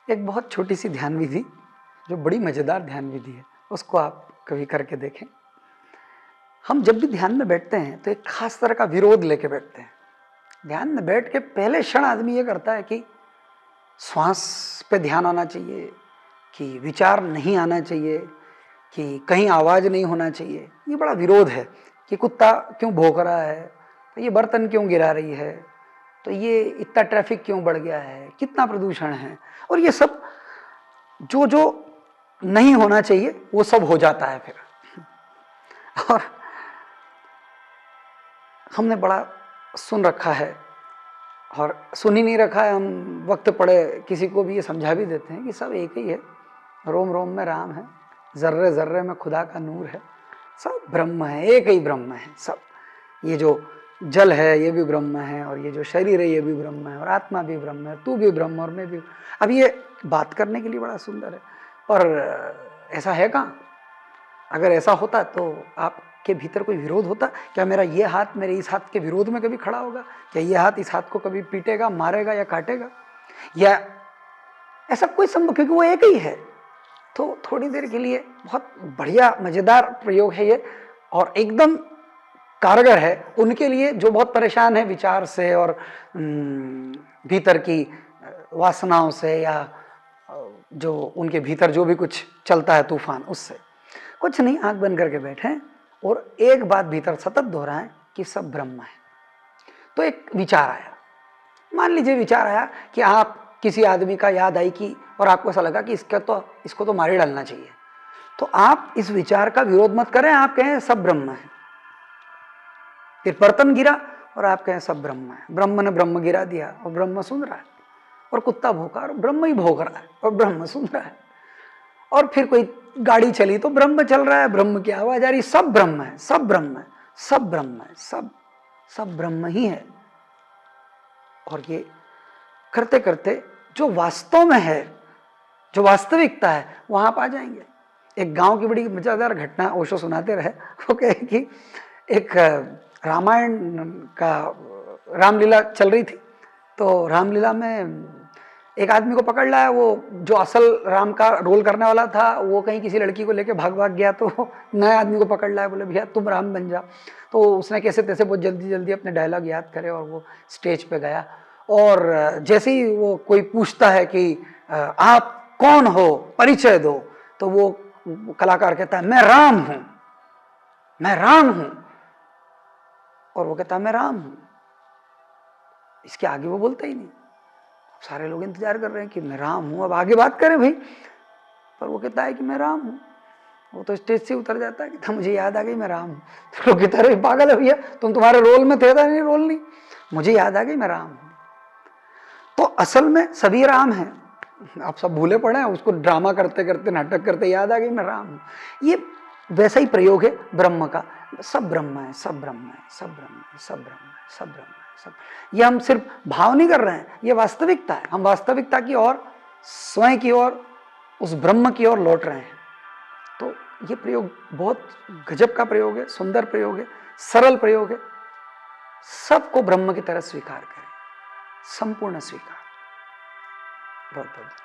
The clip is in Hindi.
एक बहुत छोटी सी ध्यान विधि जो बड़ी मजेदार ध्यान विधि है, उसको आप कभी करके देखें। हम जब भी ध्यान में बैठते हैं तो एक खास तरह का विरोध लेके बैठते हैं। ध्यान में बैठ के पहले क्षण आदमी ये करता है कि श्वास पे ध्यान आना चाहिए, कि विचार नहीं आना चाहिए, कि कहीं आवाज नहीं होना चाहिए। ये बड़ा विरोध है कि कुत्ता क्यों भौंक रहा है, तो ये बर्तन क्यों गिरा रही है, तो ये इतना ट्रैफिक क्यों बढ़ गया है, कितना प्रदूषण है, और ये सब जो जो नहीं होना चाहिए वो सब हो जाता है फिर। और हमने बड़ा सुन रखा है और सुन ही नहीं रखा है, हम वक्त पड़े किसी को भी ये समझा भी देते हैं कि सब एक ही है, रोम रोम में राम है, जर्रे जर्रे में खुदा का नूर है, सब ब्रह्म है, एक ही ब्रह्म है सब। ये जो जल है ये भी ब्रह्म है, और ये जो शरीर है ये भी ब्रह्म है, और आत्मा भी ब्रह्म है, तू भी ब्रह्म और मैं भी। अब ये बात करने के लिए बड़ा सुंदर है, और ऐसा है कहाँ? अगर ऐसा होता तो आपके भीतर कोई विरोध होता? क्या मेरा ये हाथ मेरे इस हाथ के विरोध में कभी खड़ा होगा? क्या ये हाथ इस हाथ को कभी पीटेगा, मारेगा या काटेगा? या ऐसा कोई संभव, क्योंकि वो एक ही है। तो थोड़ी देर के लिए बहुत बढ़िया मजेदार प्रयोग है ये, और एकदम कारगर है उनके लिए जो बहुत परेशान है विचार से और भीतर की वासनाओं से, या जो उनके भीतर जो भी कुछ चलता है तूफान, उससे। कुछ नहीं, आंख बंद करके बैठे और एक बात भीतर सतत दोहराएं कि सब ब्रह्म है। तो एक विचार आया, मान लीजिए विचार आया कि आप किसी आदमी का याद आई कि, और आपको ऐसा लगा कि इसको तो मारे डालना चाहिए, तो आप इस विचार का विरोध मत करें, आप कहें सब ब्रह्म है। फिर बर्तन गिरा और आप कहें सब ब्रह्म है, ब्रह्म ने ब्रह्म गिरा दिया और ब्रह्म सुन रहा है, और कुत्ता भौंका और ब्रह्म ही भौंक रहा है और ब्रह्म सुन रहा है, और फिर कोई गाड़ी चली तो ब्रह्म चल रहा है, ब्रह्म की आवाज आ रही, सब ब्रह्म है, सब ब्रह्म है, सब ब्रह्म है, सब ब्रह्म ही है। और ये करते करते जो वास्तव में है, जो वास्तविकता है, वहां आप आ जाएंगे। एक गांव की बड़ी मजेदार घटना ओशो सुनाते रहे। वो कहे कि एक रामायण का रामलीला चल रही थी, तो रामलीला में एक आदमी को पकड़ लाया, वो जो असल राम का रोल करने वाला था वो कहीं किसी लड़की को लेके भाग गया, तो नए आदमी को पकड़ लाया, बोले भैया तुम राम बन जा। तो उसने कैसे तैसे बहुत जल्दी जल्दी अपने डायलॉग याद करे और वो स्टेज पे गया, और जैसे ही वो कोई पूछता है कि आप कौन हो, परिचय दो, तो वो कलाकार कहता है मैं राम हूं, मैं राम हूं, और वो कहता है मैं राम हूं। इसके आगे वो बोलता ही नहीं। सारे लोग इंतजार कर रहे हैं कि मैं राम हूं, अब आगे बात करें भाई, पर वो कहता है कि मैं राम हूं। वो तो स्टेज से उतर जाता है कि मुझे याद आ गई मैं राम हूं। तो लोग कहते हैं पागल है भैया, तुम तुम्हारे रोल में थे, नहीं रोल नहीं, मुझे याद आ गई मैं राम हूं। तो असल में सभी राम हैं, आप सब भूले पड़े हैं, उसको ड्रामा करते करते नाटक करते याद आ गई मैं राम हूं। ये वैसा ही प्रयोग है ब्रह्म का, सब ब्रह्म है, सब ब्रह्म है, सब ब्रह्म है, सब ब्रह्म है, सब ब्रह्म है, सब। ये हम सिर्फ भाव नहीं कर रहे हैं, ये वास्तविकता है। हम वास्तविकता की ओर, स्वयं की ओर, उस ब्रह्म की ओर लौट रहे हैं। तो ये प्रयोग बहुत गजब का प्रयोग है, सुंदर प्रयोग है, सरल प्रयोग है। सबको ब्रह्म की तरह स्वीकार करें, संपूर्ण स्वीकार। बहुत बहुत